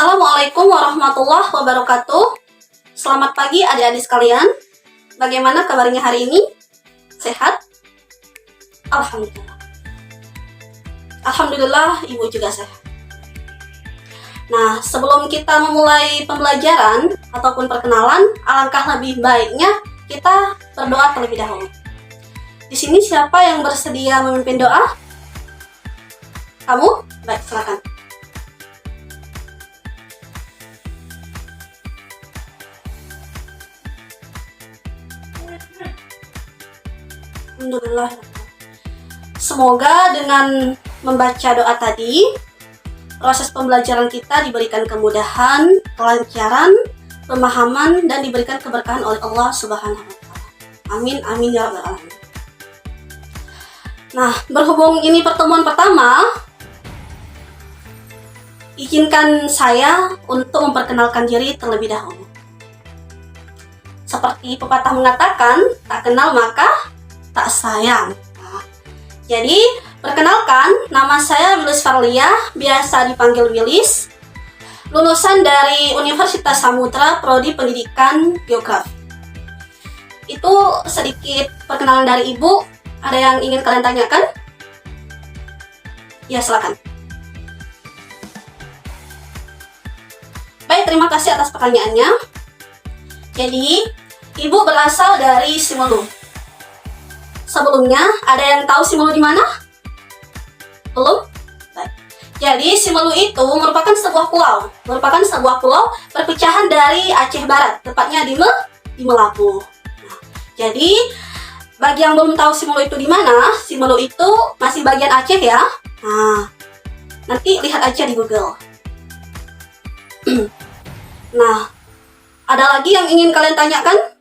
Assalamualaikum warahmatullahi wabarakatuh. Selamat pagi adik-adik sekalian. Bagaimana kabarnya hari ini? Sehat? Alhamdulillah. Alhamdulillah, ibu juga sehat. Nah, sebelum kita memulai pembelajaran ataupun perkenalan, alangkah lebih baiknya kita berdoa terlebih dahulu. Di sini siapa yang bersedia memimpin doa? Kamu? Baik, silakan. Alhamdulillah. Semoga dengan membaca doa tadi, proses pembelajaran kita diberikan kemudahan, kelancaran, pemahaman, dan diberikan keberkahan oleh Allah Subhanahu wa Ta'ala. Amin, amin ya rabbal alamin. Nah, berhubung ini pertemuan pertama, izinkan saya untuk memperkenalkan diri terlebih dahulu. Seperti pepatah mengatakan, tak kenal maka tak sayang. Nah, jadi, perkenalkan, nama saya Wilis Farlia, biasa dipanggil Wilis, lulusan dari Universitas Samudra, Prodi Pendidikan Geografi. Itu sedikit perkenalan dari Ibu. Ada yang ingin kalian tanyakan? Ya, silakan. Baik, terima kasih atas pertanyaannya. Jadi, Ibu berasal dari Simelu. Sebelumnya, ada yang tahu Simelu di mana? Belum? Baik. Jadi, Simelu itu merupakan sebuah pulau. Perpecahan dari Aceh Barat, tepatnya di Melapu. Nah, jadi, bagi yang belum tahu Simelu itu di mana, Simelu itu masih bagian Aceh ya. Nah, nanti lihat aja di Google. Nah, ada lagi yang ingin kalian tanyakan?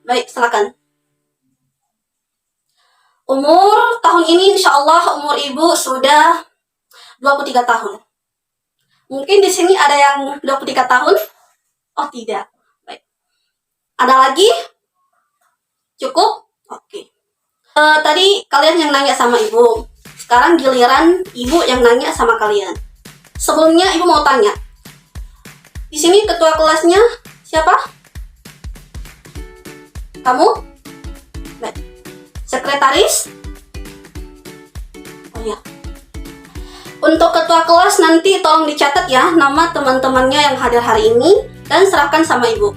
Baik, silakan. Umur tahun ini insya Allah umur ibu sudah 23 tahun. Mungkin di sini ada yang 23 tahun? Oh tidak. Baik. Ada lagi? Cukup? Oke. Tadi kalian yang nanya sama ibu. Sekarang giliran ibu yang nanya sama kalian. Sebelumnya ibu mau tanya. Di sini ketua kelasnya siapa? Kamu? Baik. Sekretaris? Oh ya. Untuk ketua kelas nanti tolong dicatat ya nama teman-temannya yang hadir hari ini dan serahkan sama ibu.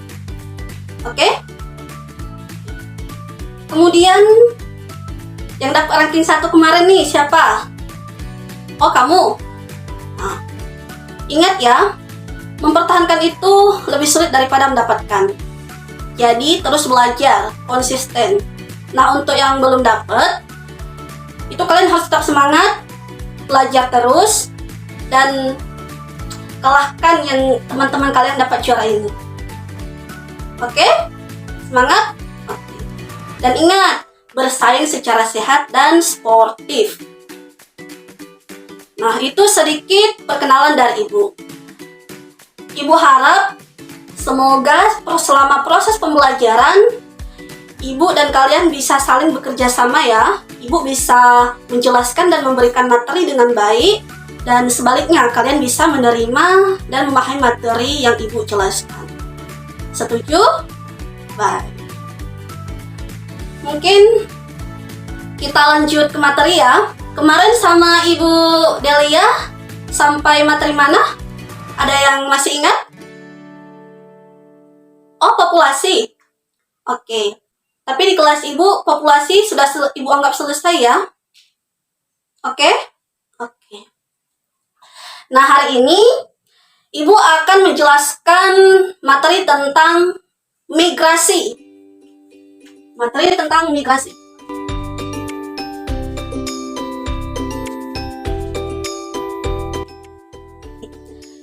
Oke? Kemudian yang dapat ranking 1 kemarin nih siapa? Oh, kamu. Nah, ingat ya, mempertahankan itu lebih sulit daripada mendapatkan. Jadi terus belajar, konsisten. Nah, untuk yang belum dapat, itu kalian harus tetap semangat, belajar terus, dan kalahkan yang teman-teman kalian dapat juara ini. Oke? Semangat? Oke. Dan ingat, bersaing secara sehat dan sportif. Nah, itu sedikit perkenalan dari Ibu. Ibu harap semoga selama proses pembelajaran, Ibu dan kalian bisa saling bekerja sama ya. Ibu bisa menjelaskan dan memberikan materi dengan baik. Dan sebaliknya, kalian bisa menerima dan memahami materi yang Ibu jelaskan. Setuju? Baik. Mungkin kita lanjut ke materi ya. Kemarin sama Ibu Delia sampai materi mana? Ada yang masih ingat? Oh, populasi. Oke. Tapi di kelas Ibu, populasi sudah Ibu anggap selesai ya? Oke? Oke. Nah, hari ini Ibu akan menjelaskan materi tentang migrasi. Materi tentang migrasi.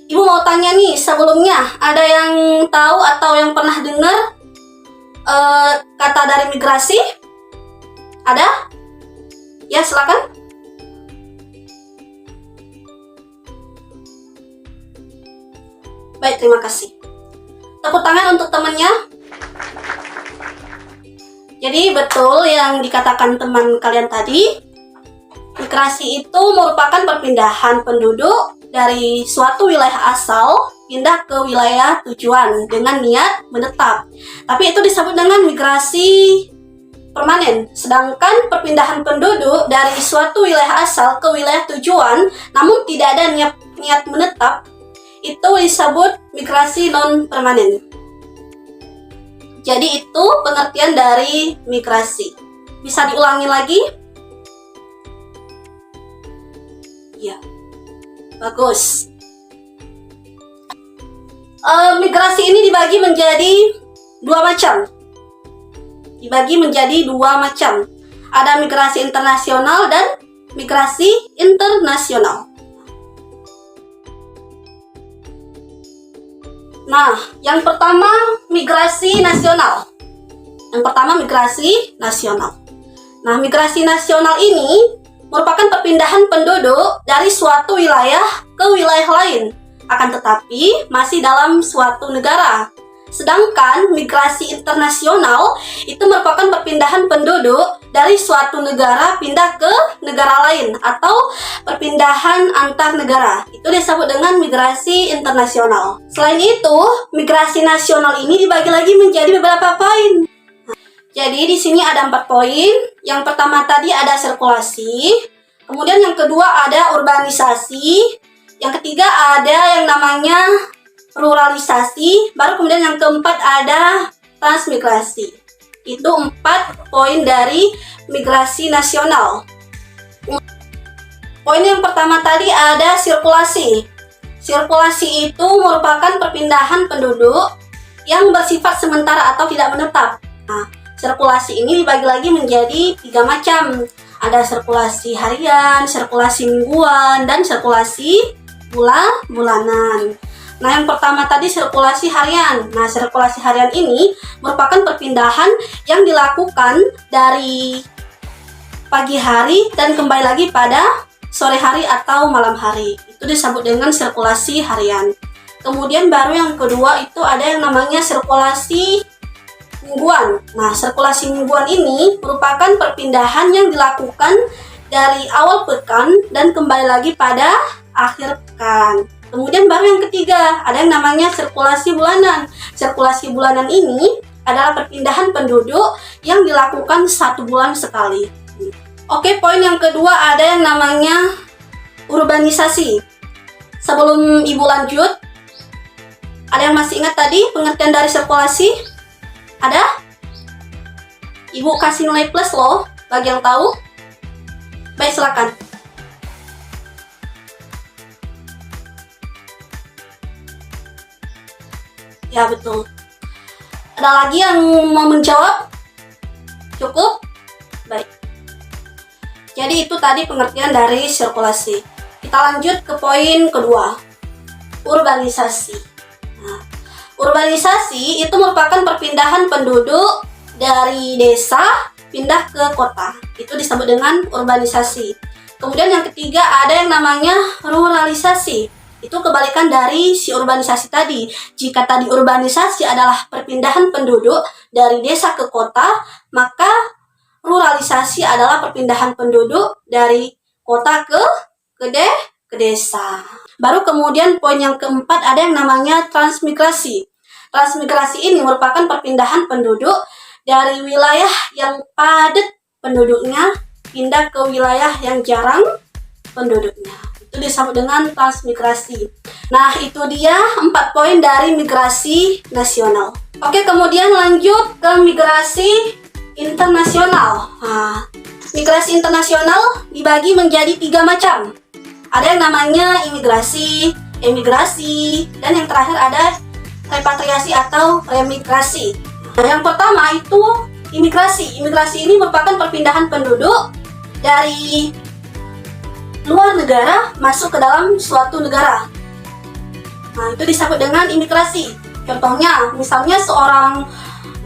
Ibu mau tanya nih, sebelumnya ada yang tahu atau yang pernah dengar kata dari migrasi? Ada? Ya, silakan. Baik, terima kasih. Tepuk tangan untuk temannya. Jadi betul yang dikatakan teman kalian tadi. Migrasi itu merupakan perpindahan penduduk dari suatu wilayah asal pindah ke wilayah tujuan dengan niat menetap. Tapi itu disebut dengan migrasi permanen. Sedangkan perpindahan penduduk dari suatu wilayah asal ke wilayah tujuan namun tidak ada niat menetap, itu disebut migrasi non permanen. Jadi itu pengertian dari migrasi. Bisa diulangi lagi? Ya, bagus. Migrasi ini dibagi menjadi dua macam. Ada migrasi internasional dan migrasi internasional. Nah, yang pertama migrasi nasional. Nah, migrasi nasional ini merupakan perpindahan penduduk dari suatu wilayah ke wilayah lain, akan tetapi masih dalam suatu negara. Sedangkan migrasi internasional itu merupakan perpindahan penduduk dari suatu negara pindah ke negara lain atau perpindahan antar negara. Itu disebut dengan migrasi internasional. Selain itu, migrasi nasional ini dibagi lagi menjadi beberapa poin. Jadi di sini ada 4 poin. Yang pertama tadi ada sirkulasi, kemudian yang kedua ada urbanisasi, yang ketiga ada yang namanya ruralisasi, baru kemudian yang keempat ada transmigrasi. Itu 4 poin dari migrasi nasional. Poin yang pertama tadi ada sirkulasi. Sirkulasi itu merupakan perpindahan penduduk yang bersifat sementara atau tidak menetap. Nah, sirkulasi ini dibagi lagi menjadi 3 macam. Ada sirkulasi harian, sirkulasi mingguan, dan sirkulasi bulanan. Nah, yang pertama tadi sirkulasi harian. Nah, sirkulasi harian ini merupakan perpindahan yang dilakukan dari pagi hari dan kembali lagi pada sore hari atau malam hari. Itu disebut dengan sirkulasi harian. Kemudian baru yang kedua itu ada yang namanya sirkulasi mingguan. Nah, sirkulasi mingguan ini merupakan perpindahan yang dilakukan dari awal pekan dan kembali lagi pada akhir pekan. Kemudian baru yang ketiga, ada yang namanya sirkulasi bulanan. Sirkulasi bulanan ini adalah perpindahan penduduk yang dilakukan 1 bulan sekali. Oke, poin yang kedua ada yang namanya urbanisasi. Sebelum Ibu lanjut, ada yang masih ingat tadi pengertian dari sirkulasi? Ada? Ibu kasih nilai plus loh, bagi yang tahu. Baik, silakan. Ya, betul. Ada lagi yang mau menjawab? Cukup? Baik. Jadi itu tadi pengertian dari sirkulasi. Kita lanjut ke poin kedua. Urbanisasi. Nah, urbanisasi itu merupakan perpindahan penduduk dari desa pindah ke kota. Itu disebut dengan urbanisasi. Kemudian yang ketiga ada yang namanya ruralisasi. Itu kebalikan dari si urbanisasi tadi. Jika tadi urbanisasi adalah perpindahan penduduk dari desa ke kota, maka ruralisasi adalah perpindahan penduduk dari kota ke desa. Baru kemudian poin yang keempat ada yang namanya transmigrasi. Transmigrasi ini merupakan perpindahan penduduk dari wilayah yang padat penduduknya pindah ke wilayah yang jarang penduduknya. Itu disebut dengan transmigrasi. Nah, itu dia 4 poin dari migrasi nasional. Oke, kemudian lanjut ke migrasi internasional. Nah, migrasi internasional dibagi menjadi 3 macam. Ada yang namanya imigrasi, emigrasi, dan yang terakhir ada repatriasi atau remigrasi. Nah, yang pertama itu imigrasi. Imigrasi ini merupakan perpindahan penduduk dari luar negara masuk ke dalam suatu negara. Nah, itu disebut dengan imigrasi. Contohnya, misalnya seorang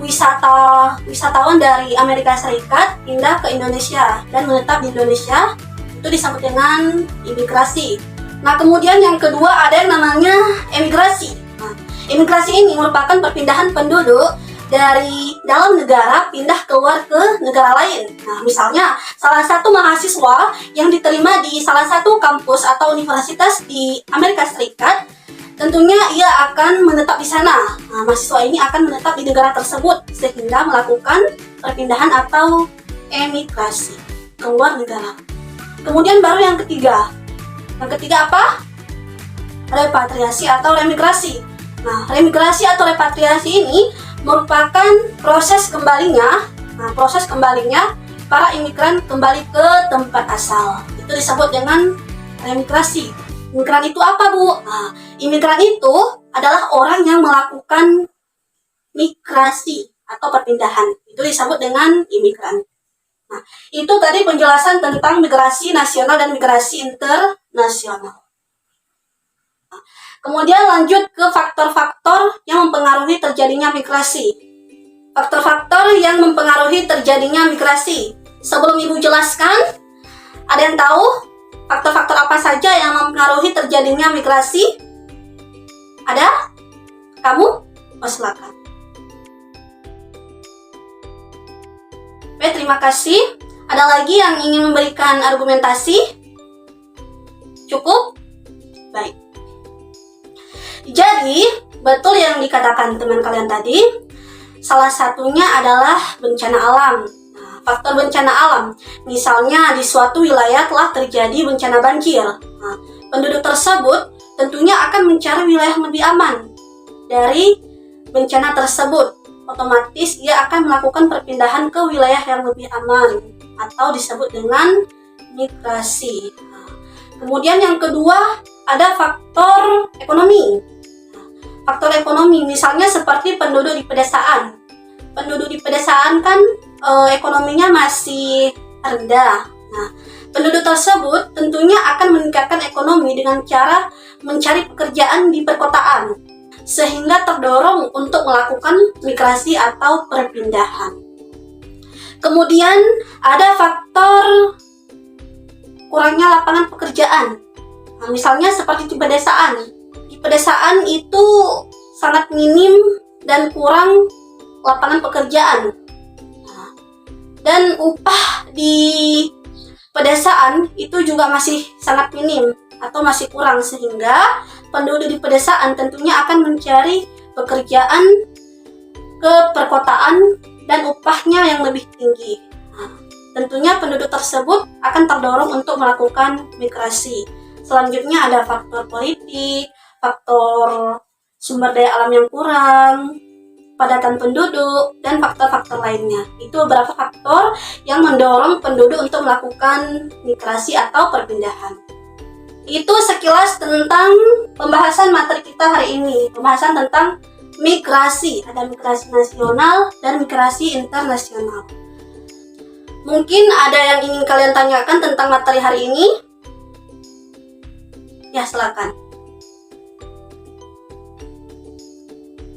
wisatawan dari Amerika Serikat pindah ke Indonesia dan menetap di Indonesia, itu disebut dengan imigrasi. Nah, kemudian yang kedua ada yang namanya emigrasi. Nah, emigrasi ini merupakan perpindahan penduduk dari dalam negara pindah keluar ke negara lain. Nah, misalnya salah satu mahasiswa yang diterima di salah satu kampus atau universitas di Amerika Serikat, tentunya ia akan menetap di sana. Nah, mahasiswa ini akan menetap di negara tersebut sehingga melakukan perpindahan atau emigrasi keluar negara. Kemudian baru yang ketiga. Yang ketiga apa? Repatriasi atau remigrasi. Nah, remigrasi atau repatriasi ini merupakan proses kembalinya para imigran kembali ke tempat asal. Itu disebut dengan remigrasi. Imigran itu apa, Bu? Nah, imigran itu adalah orang yang melakukan migrasi atau perpindahan. Itu disebut dengan imigran. Nah, itu tadi penjelasan tentang migrasi nasional dan migrasi internasional. Kemudian lanjut ke faktor-faktor yang mempengaruhi terjadinya migrasi. Faktor-faktor yang mempengaruhi terjadinya migrasi. Sebelum Ibu jelaskan, ada yang tahu faktor-faktor apa saja yang mempengaruhi terjadinya migrasi? Ada? Kamu? Oh, silakan. Oke, terima kasih. Ada lagi yang ingin memberikan argumentasi? Cukup? Baik. Jadi, betul yang dikatakan teman kalian tadi, salah satunya adalah bencana alam. Nah, faktor bencana alam, misalnya di suatu wilayah telah terjadi bencana banjir. Nah, penduduk tersebut tentunya akan mencari wilayah yang lebih aman dari bencana tersebut. Otomatis ia akan melakukan perpindahan ke wilayah yang lebih aman atau disebut dengan migrasi. Nah, kemudian yang kedua ada faktor ekonomi. Faktor ekonomi misalnya seperti penduduk di pedesaan. Penduduk di pedesaan kan ekonominya masih rendah. Nah, penduduk tersebut tentunya akan meningkatkan ekonomi dengan cara mencari pekerjaan di perkotaan, sehingga terdorong untuk melakukan migrasi atau perpindahan. Kemudian ada faktor kurangnya lapangan pekerjaan. Nah, misalnya seperti di pedesaan. Di pedesaan itu sangat minim dan kurang lapangan pekerjaan. Nah, dan upah di pedesaan itu juga masih sangat minim atau masih kurang, sehingga penduduk di pedesaan tentunya akan mencari pekerjaan ke perkotaan dan upahnya yang lebih tinggi. Nah, tentunya penduduk tersebut akan terdorong untuk melakukan migrasi. Selanjutnya ada faktor politik, faktor sumber daya alam yang kurang, padatan penduduk, dan faktor-faktor lainnya. Itu beberapa faktor yang mendorong penduduk untuk melakukan migrasi atau perpindahan. Itu sekilas tentang pembahasan materi kita hari ini. Pembahasan tentang migrasi. Ada migrasi nasional dan migrasi internasional. Mungkin ada yang ingin kalian tanyakan tentang materi hari ini? Ya, silakan.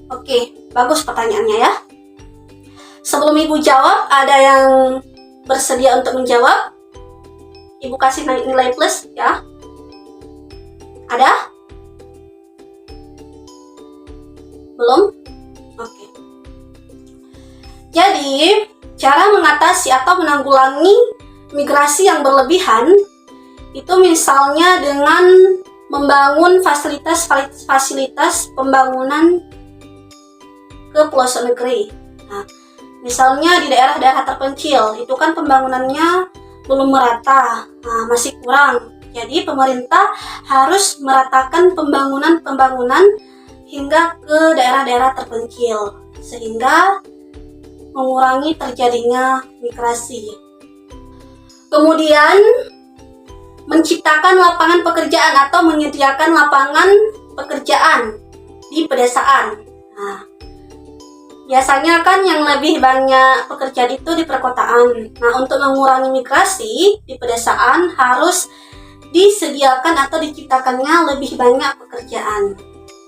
Oke, bagus pertanyaannya ya. Sebelum Ibu jawab, ada yang bersedia untuk menjawab? Ibu kasih nilai plus ya. Ada? Belum? Oke. Jadi, cara mengatasi atau menanggulangi migrasi yang berlebihan itu misalnya dengan membangun fasilitas pembangunan ke pelosok negeri. Nah, misalnya di daerah-daerah terpencil, itu kan pembangunannya belum merata, masih kurang. Jadi pemerintah harus meratakan pembangunan hingga ke daerah-daerah terpencil, sehingga mengurangi terjadinya migrasi. Kemudian menciptakan lapangan pekerjaan atau menyediakan lapangan pekerjaan di pedesaan. Nah, biasanya kan yang lebih banyak pekerjaan itu di perkotaan. Nah, untuk mengurangi migrasi di pedesaan harus disediakan atau diciptakannya lebih banyak pekerjaan.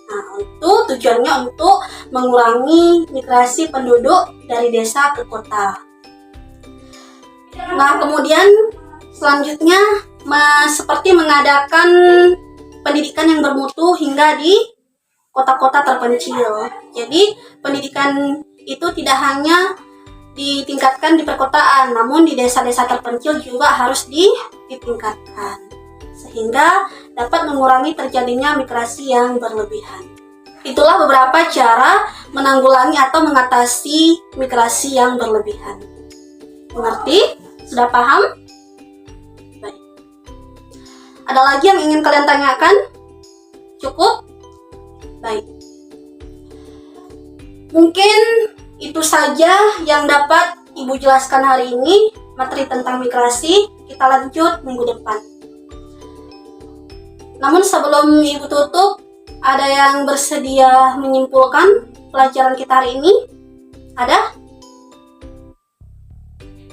Nah, itu tujuannya untuk mengurangi migrasi penduduk dari desa ke kota. Nah, kemudian selanjutnya seperti mengadakan pendidikan yang bermutu hingga di kota-kota terpencil. Jadi pendidikan itu tidak hanya ditingkatkan di perkotaan, namun di desa-desa terpencil juga harus ditingkatkan, sehingga dapat mengurangi terjadinya migrasi yang berlebihan. Itulah beberapa cara menanggulangi atau mengatasi migrasi yang berlebihan. Mengerti? Sudah paham? Baik. Ada lagi yang ingin kalian tanyakan? Cukup? Baik. Mungkin itu saja yang dapat Ibu jelaskan hari ini, materi tentang migrasi. Kita lanjut minggu depan. Namun sebelum Ibu tutup, ada yang bersedia menyimpulkan pelajaran kita hari ini? Ada?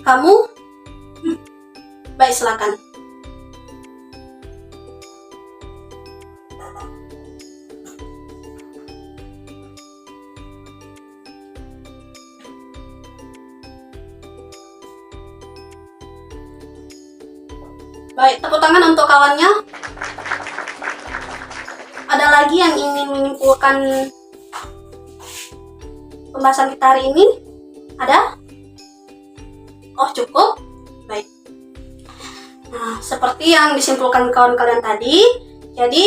Kamu? Baik, silakan. Baik, tepuk tangan untuk kawannya. Ada lagi yang ingin menyimpulkan pembahasan kita hari ini? Ada? Oh, cukup? Baik. Nah, seperti yang disimpulkan kawan kalian tadi, jadi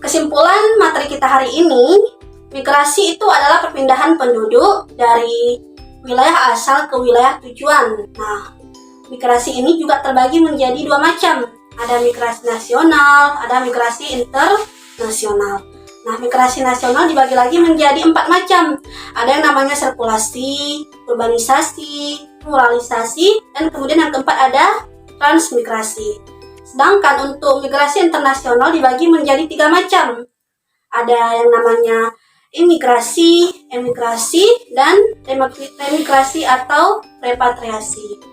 kesimpulan materi kita hari ini, migrasi itu adalah perpindahan penduduk dari wilayah asal ke wilayah tujuan. Nah, migrasi ini juga terbagi menjadi dua macam. Ada migrasi nasional, ada migrasi internasional. Nah, migrasi nasional dibagi lagi menjadi 4 macam. Ada yang namanya sirkulasi, urbanisasi, pluralisasi, dan kemudian yang keempat ada transmigrasi. Sedangkan untuk migrasi internasional dibagi menjadi 3 macam. Ada yang namanya imigrasi, emigrasi, dan remigrasi atau repatriasi.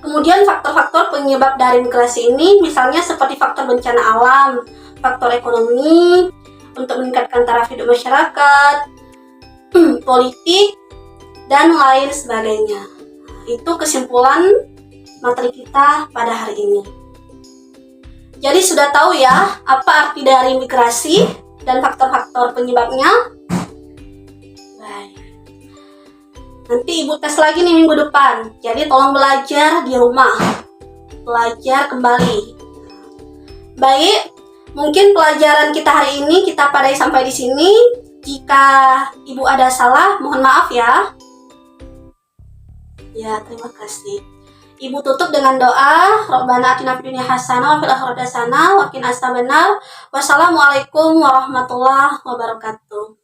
Kemudian faktor-faktor penyebab dari migrasi ini misalnya seperti faktor bencana alam, faktor ekonomi, untuk meningkatkan taraf hidup masyarakat, politik, dan lain sebagainya. Itu kesimpulan materi kita pada hari ini. Jadi sudah tahu ya apa arti dari migrasi dan faktor-faktor penyebabnya? Baik. Nanti Ibu tes lagi nih minggu depan. Jadi tolong belajar di rumah. Belajar kembali. Baik, mungkin pelajaran kita hari ini kita padai sampai di sini. Jika Ibu ada salah, mohon maaf ya. Ya, terima kasih. Ibu tutup dengan doa. Rabbana atina fid dunya hasanah wa fil akhirati hasanah wa qina adzabannar. Wassalamualaikum warahmatullahi wabarakatuh.